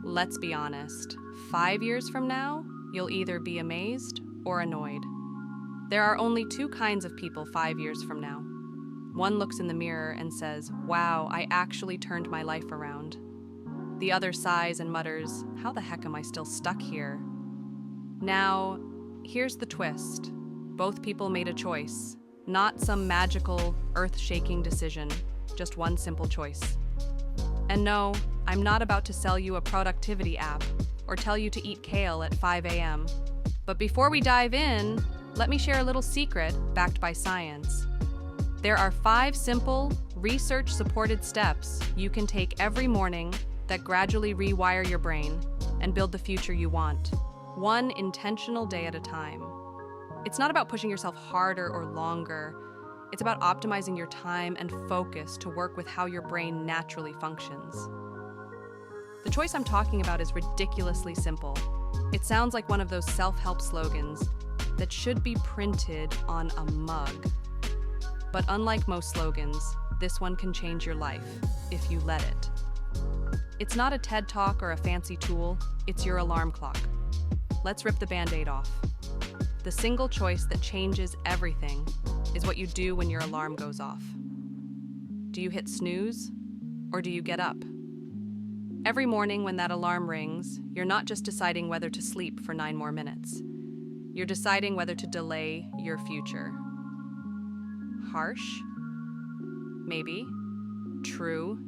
Let's be honest, 5 years from now, you'll either be amazed or annoyed. There are only two kinds of people 5 years from now. One looks in the mirror and says, "Wow, I actually turned my life around." The other sighs and mutters, "How the heck am I still stuck here?" Now, here's the twist. Both people made a choice, not some magical, earth-shaking decision, just one simple choice. And no, I'm not about to sell you a productivity app or tell you to eat kale at 5 a.m. But before we dive in, let me share a little secret backed by science. There are 5 simple, research-supported steps you can take every morning that gradually rewire your brain and build the future you want, one intentional day at a time. It's not about pushing yourself harder or longer. It's about optimizing your time and focus to work with how your brain naturally functions. The choice I'm talking about is ridiculously simple. It sounds like one of those self-help slogans that should be printed on a mug. But unlike most slogans, this one can change your life if you let it. It's not a TED Talk or a fancy tool, it's your alarm clock. Let's rip the Band-Aid off. The single choice that changes everything is what you do when your alarm goes off. Do you hit snooze, or do you get up? Every morning when that alarm rings, you're not just deciding whether to sleep for 9 more minutes. You're deciding whether to delay your future. Harsh? Maybe. True?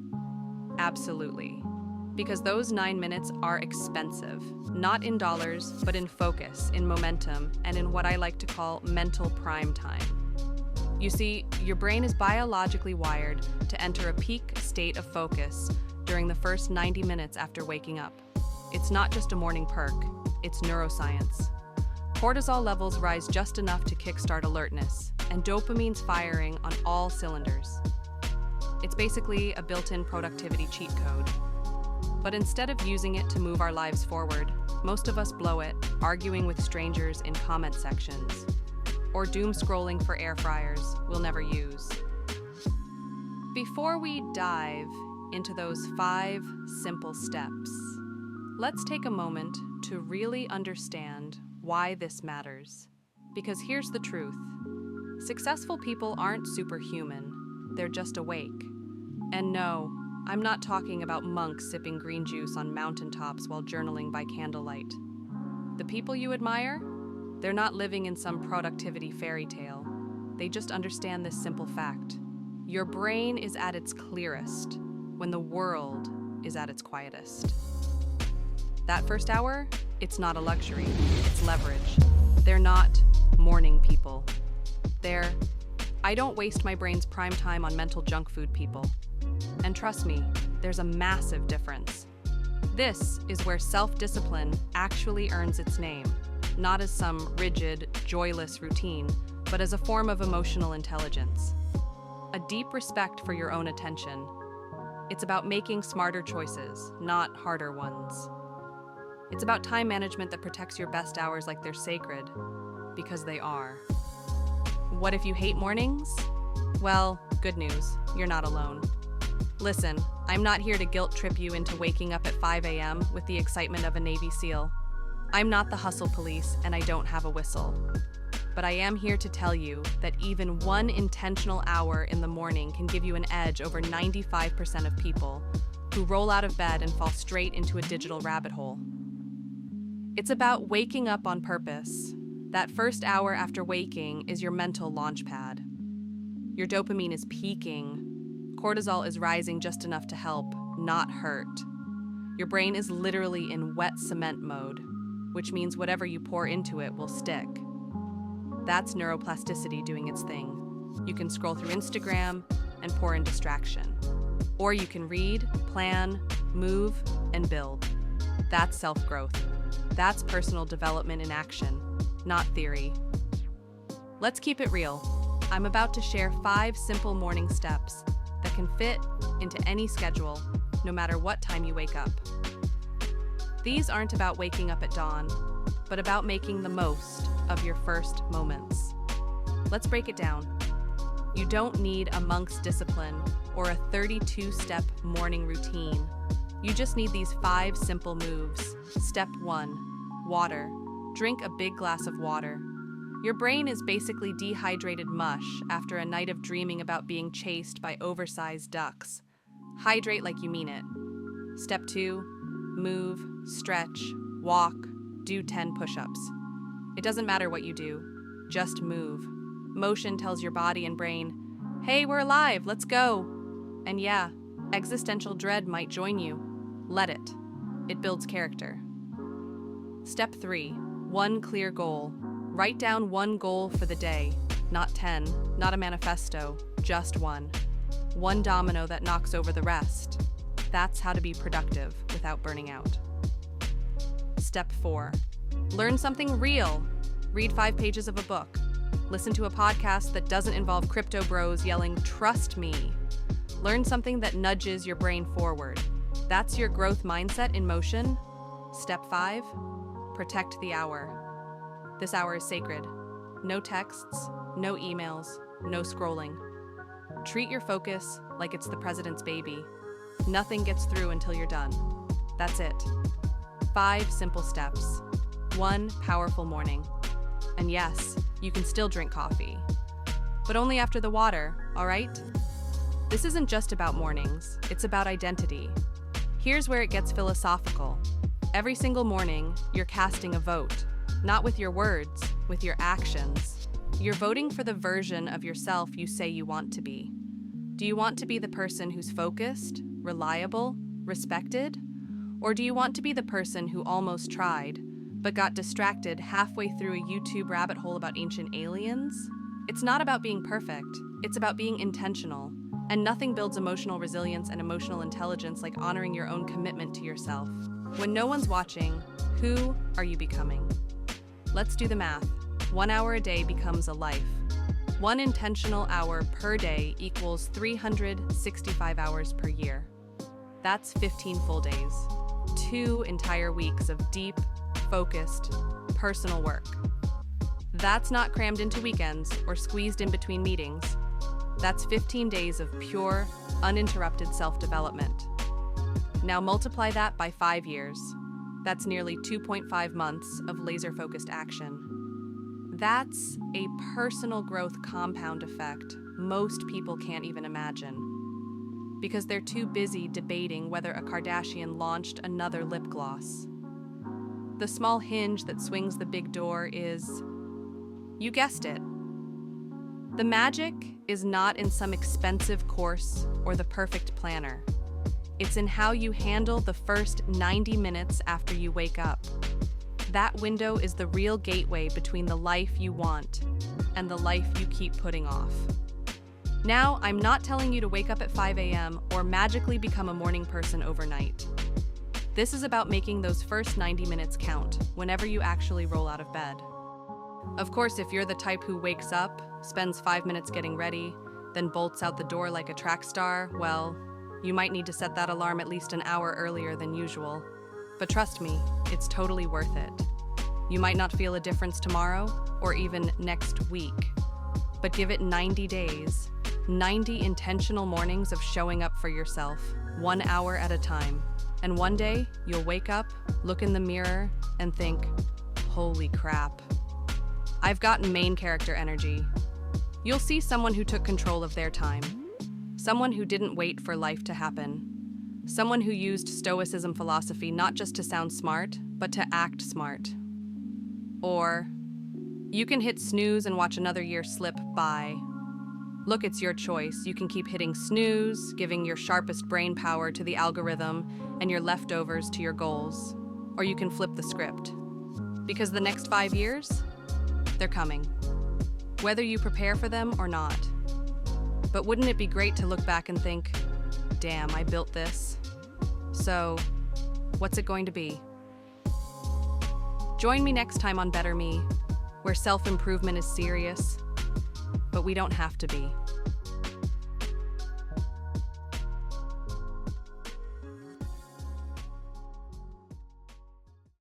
Absolutely. Because those 9 minutes are expensive, not in dollars, but in focus, in momentum, and in what I like to call mental prime time. You see, your brain is biologically wired to enter a peak state of focus during the first 90 minutes after waking up. It's not just a morning perk, it's neuroscience. Cortisol levels rise just enough to kickstart alertness, and dopamine's firing on all cylinders. It's basically a built-in productivity cheat code. But instead of using it to move our lives forward, most of us blow it, arguing with strangers in comment sections, or doom scrolling for air fryers we'll never use. Before we dive into those 5 simple steps, let's take a moment to really understand why this matters. Because here's the truth. Successful people aren't superhuman, they're just awake. And no, I'm not talking about monks sipping green juice on mountaintops while journaling by candlelight. The people you admire, they're not living in some productivity fairy tale. They just understand this simple fact. Your brain is at its clearest when the world is at its quietest. That first hour, it's not a luxury, it's leverage. They're not morning people. They're, I don't waste my brain's prime time on mental junk food people. And trust me, there's a massive difference. This is where self-discipline actually earns its name, not as some rigid, joyless routine, but as a form of emotional intelligence. A deep respect for your own attention. It's about making smarter choices, not harder ones. It's about time management that protects your best hours like they're sacred, because they are. What if you hate mornings? Well, good news, you're not alone. Listen, I'm not here to guilt trip you into waking up at 5 a.m. with the excitement of a Navy SEAL. I'm not the hustle police, and I don't have a whistle. But I am here to tell you that even one intentional hour in the morning can give you an edge over 95% of people who roll out of bed and fall straight into a digital rabbit hole. It's about waking up on purpose. That first hour after waking is your mental launch pad. Your dopamine is peaking. Cortisol is rising just enough to help, not hurt. Your brain is literally in wet cement mode, which means whatever you pour into it will stick. That's neuroplasticity doing its thing. You can scroll through Instagram and pour in distraction. Or you can read, plan, move, and build. That's self-growth. That's personal development in action, not theory. Let's keep it real. I'm about to share 5 simple morning steps that can fit into any schedule, no matter what time you wake up. These aren't about waking up at dawn, but about making the most of your first moments. Let's break it down. You don't need a monk's discipline or a 32-step morning routine. You just need these 5 simple moves. Step 1. Water. Drink a big glass of water. Your brain is basically dehydrated mush after a night of dreaming about being chased by oversized ducks. Hydrate like you mean it. Step 2. Move, stretch, walk, do 10 push-ups. It doesn't matter what you do, just move. Motion tells your body and brain, hey, we're alive, let's go. And yeah, existential dread might join you. Let it. It builds character. Step 3. 1 clear goal. Write down 1 goal for the day, not 10, not a manifesto, just 1. 1 domino that knocks over the rest. That's how to be productive without burning out. Step 4. Learn something real. Read 5 pages of a book. Listen to a podcast that doesn't involve crypto bros yelling, "Trust me." Learn something that nudges your brain forward. That's your growth mindset in motion. Step 5. Protect the hour. This hour is sacred. No texts, no emails, no scrolling. Treat your focus like it's the president's baby. Nothing gets through until you're done. That's it. 5 simple steps. 1 powerful morning. And yes, you can still drink coffee. But only after the water, all right? This isn't just about mornings, it's about identity. Here's where it gets philosophical. Every single morning, you're casting a vote. Not with your words, with your actions. You're voting for the version of yourself you say you want to be. Do you want to be the person who's focused, reliable, respected? Or do you want to be the person who almost tried, but got distracted halfway through a YouTube rabbit hole about ancient aliens? It's not about being perfect, it's about being intentional. And nothing builds emotional resilience and emotional intelligence like honoring your own commitment to yourself. When no one's watching, who are you becoming? Let's do the math. 1 hour a day becomes a life. 1 intentional hour per day equals 365 hours per year. That's 15 full days. 2 entire weeks of deep, focused, personal work. That's not crammed into weekends or squeezed in between meetings. That's 15 days of pure, uninterrupted self-development. Now multiply that by 5 years. That's nearly 2.5 months of laser-focused action. That's a personal growth compound effect most people can't even imagine, because they're too busy debating whether a Kardashian launched another lip gloss. The small hinge that swings the big door is, you guessed it. The magic is not in some expensive course or the perfect planner. It's in how you handle the first 90 minutes after you wake up. That window is the real gateway between the life you want and the life you keep putting off. Now, I'm not telling you to wake up at 5 a.m. or magically become a morning person overnight. This is about making those first 90 minutes count whenever you actually roll out of bed. Of course, if you're the type who wakes up, spends 5 minutes getting ready, then bolts out the door like a track star, well, you might need to set that alarm at least an hour earlier than usual. But trust me, it's totally worth it. You might not feel a difference tomorrow or even next week, but give it 90 days, 90 intentional mornings of showing up for yourself, 1 hour at a time. And one day, you'll wake up, look in the mirror, and think, holy crap. I've gotten main character energy. You'll see someone who took control of their time. Someone who didn't wait for life to happen. Someone who used Stoicism philosophy not just to sound smart, but to act smart. Or, you can hit snooze and watch another year slip by. Look, it's your choice. You can keep hitting snooze, giving your sharpest brain power to the algorithm and your leftovers to your goals. Or you can flip the script. Because the next 5 years, they're coming. Whether you prepare for them or not. But wouldn't it be great to look back and think, damn, I built this. So, what's it going to be? Join me next time on Better Me, where self-improvement is serious, but we don't have to be.